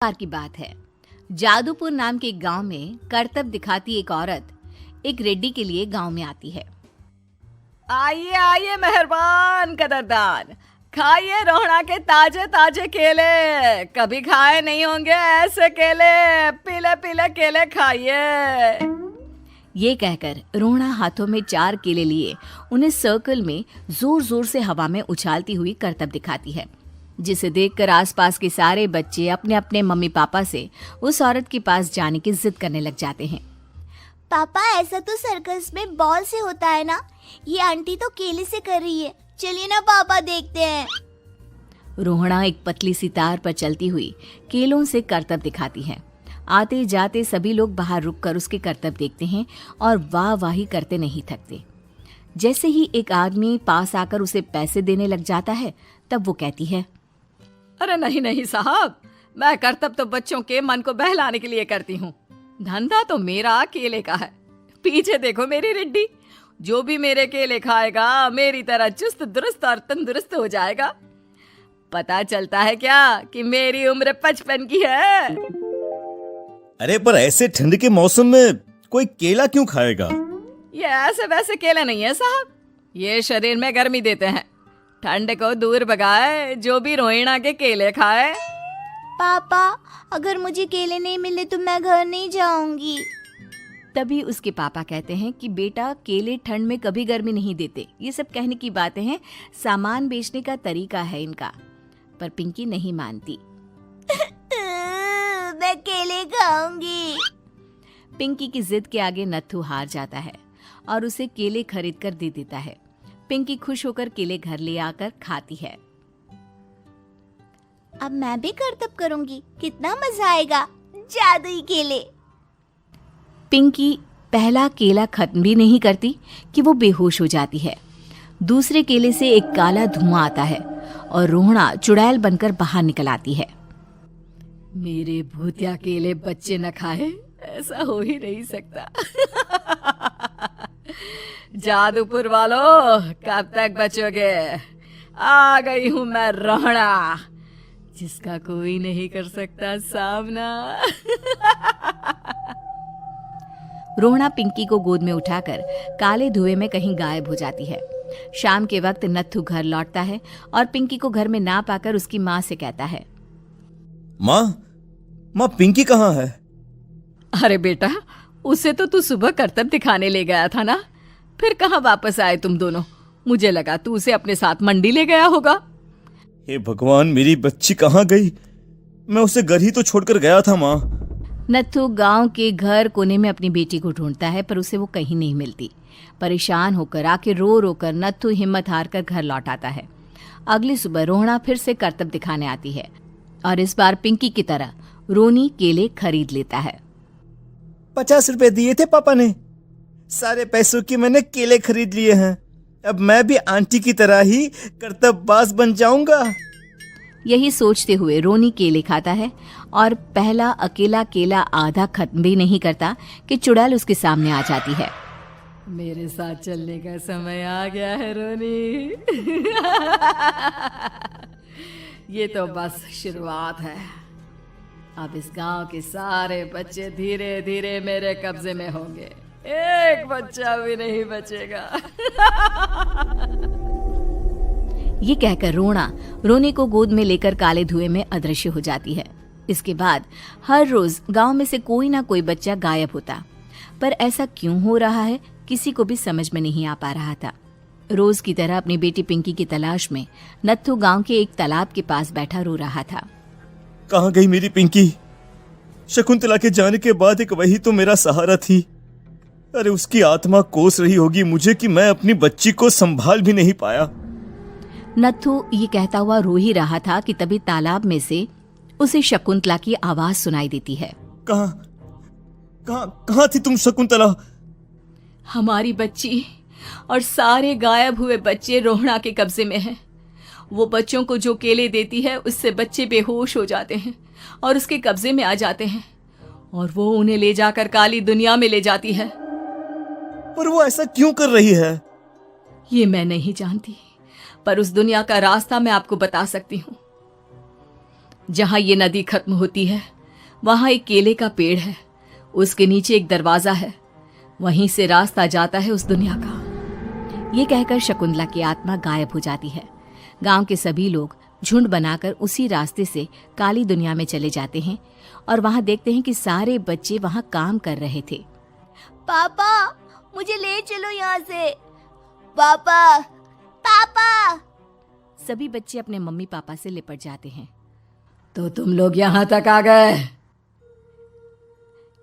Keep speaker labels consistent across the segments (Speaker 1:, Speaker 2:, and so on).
Speaker 1: बार की बात है। जादूपुर नाम के एक गांव में करतब दिखाती एक औरत एक रेड्डी के लिए गांव में आती है।
Speaker 2: आइए आइए मेहरबान कदरदान, खाइए रोहड़ा के ताजे ताजे केले। कभी खाए नहीं होंगे ऐसे केले। पीले पीले केले खाइए।
Speaker 1: ये कहकर रोहड़ा हाथों में 4 केले लिए उन्हें सर्कल में जोर जोर से हवा में उछालती हुई करतब दिखाती है, जिसे देखकर आसपास के सारे बच्चे अपने अपने मम्मी पापा से उस औरत के पास जाने की जिद करने लग जाते हैं।
Speaker 3: पापा, ऐसा तो सर्कस में बॉल से होता है ना, ये आंटी तो केले से कर रही है। चलिए ना पापा, देखते हैं।
Speaker 1: रोहड़ा एक पतली सी तार पर चलती हुई केलों से करतब दिखाती है। आते जाते सभी लोग बाहर रुककर उसके करतब देखते हैं और वाह वाही करते नहीं थकते। जैसे ही एक आदमी पास आकर उसे पैसे देने लग जाता है, तब वो कहती है,
Speaker 2: अरे नहीं नहीं साहब, मैं करतब तो बच्चों के मन को बहलाने के लिए करती हूँ। धंधा तो मेरा केले का है। पीछे देखो मेरी रिड्डी, जो भी मेरे केले खाएगा मेरी तरह चुस्त दुरुस्त और तंदुरुस्त हो जाएगा। पता चलता है क्या कि मेरी उम्र 55 की है।
Speaker 4: अरे पर ऐसे ठंड के मौसम में कोई केला क्यों खाएगा?
Speaker 2: ये ऐसे वैसे केले नहीं है साहब, ये शरीर में गर्मी देते हैं। ठंड को दूर भगाए जो भी रोहिणा के केले खाए।
Speaker 3: पापा, अगर मुझे केले नहीं मिले तो मैं घर नहीं जाऊंगी।
Speaker 1: तभी उसके पापा कहते हैं कि बेटा, केले ठंड में कभी गर्मी नहीं देते। ये सब कहने की बातें हैं, सामान बेचने का तरीका है इनका। पर पिंकी नहीं मानती।
Speaker 3: मैं केले खाऊंगी।
Speaker 1: पिंकी की जिद के आगे नत्थू हार जाता है और उसे केले खरीद कर दे देता है। पिंकी खुश होकर केले घर ले आकर खाती है।
Speaker 3: अब मैं भी करतब करूंगी, कितना मजा आएगा। जादुई केले।
Speaker 1: पिंकी पहला केला खत्म भी नहीं करती कि वो बेहोश हो जाती है। दूसरे केले से एक काला धुआं आता है और रोहड़ा चुड़ैल बनकर बाहर निकल आती है।
Speaker 2: मेरे भूतिया केले बच्चे न खाए, ऐसा हो ही नहीं सकता। जादूपुर वालों, कब तक बचोगे? आ गई हूं मैं रोहड़ा, जिसका कोई नहीं कर सकता सामना।
Speaker 1: रोहड़ा पिंकी को गोद में उठाकर काले धुएं में कहीं गायब हो जाती है। शाम के वक्त नत्थू घर लौटता है और पिंकी को घर में ना पाकर उसकी माँ से कहता है,
Speaker 4: माँ पिंकी कहाँ है?
Speaker 2: अरे बेटा, उसे तो तू सुबह करतब दिखाने ले गया था ना, फिर कहाँ वापस आए तुम दोनों? मुझे लगा तू उसे अपने साथ मंडी ले गया होगा।
Speaker 4: हे भगवान, मेरी बच्ची कहाँ गई? मैं उसे घर ही तो छोड़कर गया था माँ।
Speaker 1: नत्थू गांव के घर कोने में अपनी बेटी को ढूंढता है, पर उसे वो कहीं नहीं मिलती। परेशान होकर आखिर रो रो कर नत्थू हिम्मत हार कर घर लौट आता है। अगली सुबह रोहड़ा फिर से करतब दिखाने आती है और इस बार पिंकी की तरह रोनी केले खरीद लेता है।
Speaker 4: 50 रुपए दिए थे पापा ने, सारे पैसों की मैंने केले खरीद लिए हैं। अब मैं भी आंटी की तरह ही करतबबाज बन जाऊंगा।
Speaker 1: यही सोचते हुए रोनी केले खाता है और पहला अकेला केला आधा खत्म भी नहीं करता कि चुड़ैल उसके सामने आ जाती है।
Speaker 2: मेरे साथ चलने का समय आ गया है रोनी। ये तो बस शुरुआत है। अब इस गांव के सारे बच्चे धीरे धीरे मेरे कब्जे में होंगे, एक बच्चा भी नहीं बचेगा।
Speaker 1: ये कहकर रोना रोनी को गोद में लेकर काले धुएं में अदृश्य हो जाती है। इसके बाद हर रोज गांव में से कोई ना कोई बच्चा गायब होता, पर ऐसा क्यों हो रहा है किसी को भी समझ में नहीं आ पा रहा था। रोज की तरह अपनी बेटी पिंकी की तलाश में नत्थू गांव के एक तालाब के पास बैठा रो रहा था।
Speaker 4: कहाँ गई मेरी पिंकी? शकुंतला के जाने के बाद एक वही तो मेरा सहारा थी। अरे उसकी आत्मा कोस रही होगी मुझे कि मैं अपनी बच्ची को संभाल भी नहीं पाया।
Speaker 1: नत्थू ये कहता हुआ रो ही रहा था कि तभी तालाब में से उसे शकुंतला की आवाज सुनाई देती है।
Speaker 4: कहाँ थी तुम शकुंतला?
Speaker 2: हमारी बच्ची और सारे गायब हुए बच्चे रोहड़ा के कब्जे में हैं। वो बच्चों को जो केले देती है उससे बच्चे बेहोश हो जाते हैं और उसके कब्जे में आ जाते हैं और वो उन्हें ले जाकर काली दुनिया में ले जाती है।
Speaker 4: पर वो ऐसा क्यों कर रही है?
Speaker 2: ये मैं नहीं जानती, पर उस दुनिया का रास्ता मैं आपको बता सकती हूँ। जहां ये नदी खत्म होती है वहां एक केले का पेड़ है, उसके नीचे एक दरवाजा है, वहीं से रास्ता जाता है उस दुनिया का।
Speaker 1: ये कहकर शकुंतला की आत्मा गायब हो जाती है। गांव के सभी लोग झुंड बनाकर उसी रास्ते से काली दुनिया में चले जाते हैं और वहां देखते हैं कि सारे बच्चे वहां काम कर रहे थे।
Speaker 3: पापा मुझे ले चलो यहाँ से। पापा पापा।
Speaker 1: सभी बच्चे अपने मम्मी पापा से लिपट जाते हैं।
Speaker 2: तो तुम लोग यहाँ तक आ गए?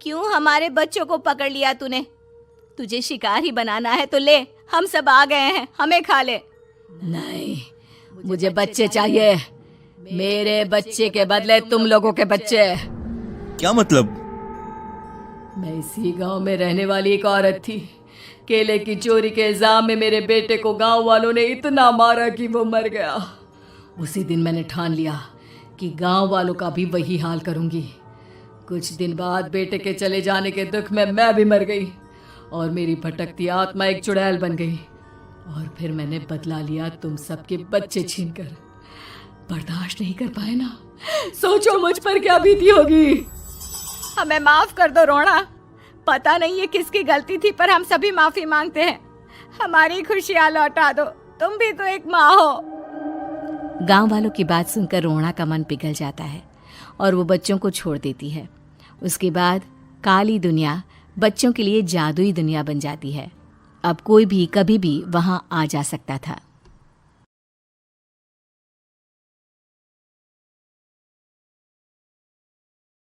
Speaker 1: क्यों हमारे बच्चों को पकड़ लिया तूने? तुझे शिकार ही बनाना है तो ले, हम सब आ गए हैं, हमें खा ले।
Speaker 2: नहीं, मुझे बच्चे चाहिए। मेरे बच्चे के बदले तुम लोगों के बच्चे।
Speaker 4: क्या मतलब?
Speaker 2: मैं इसी गांव में रहने वाली एक औरत थी। केले की चोरी के इल्जाम में मेरे बेटे को गांव वालों ने इतना मारा कि वो मर गया। उसी दिन मैंने ठान लिया कि गांव वालों का भी वही हाल करूंगी। कुछ दिन बाद बेटे के चले जाने के दुख में मैं भी मर गई और मेरी भटकती आत्मा एक चुड़ैल बन गई। और फिर मैंने बदला लिया तुम सबके बच्चे छीनकर। बर्दाश्त नहीं कर पाए ना, सोचो मुझ पर क्या बीती होगी।
Speaker 1: हमें माफ कर दो रोना, पता नहीं ये किसकी गलती थी पर हम सभी माफी मांगते हैं। हमारी खुशियां लौटा दो, तुम भी तो एक माँ हो। गांव वालों की बात सुनकर रोना का मन पिघल जाता है और वो बच्चों को छोड़ देती है। उसके बाद काली दुनिया बच्चों के लिए जादुई दुनिया बन जाती है। अब कोई भी कभी भी वहां आ जा सकता था।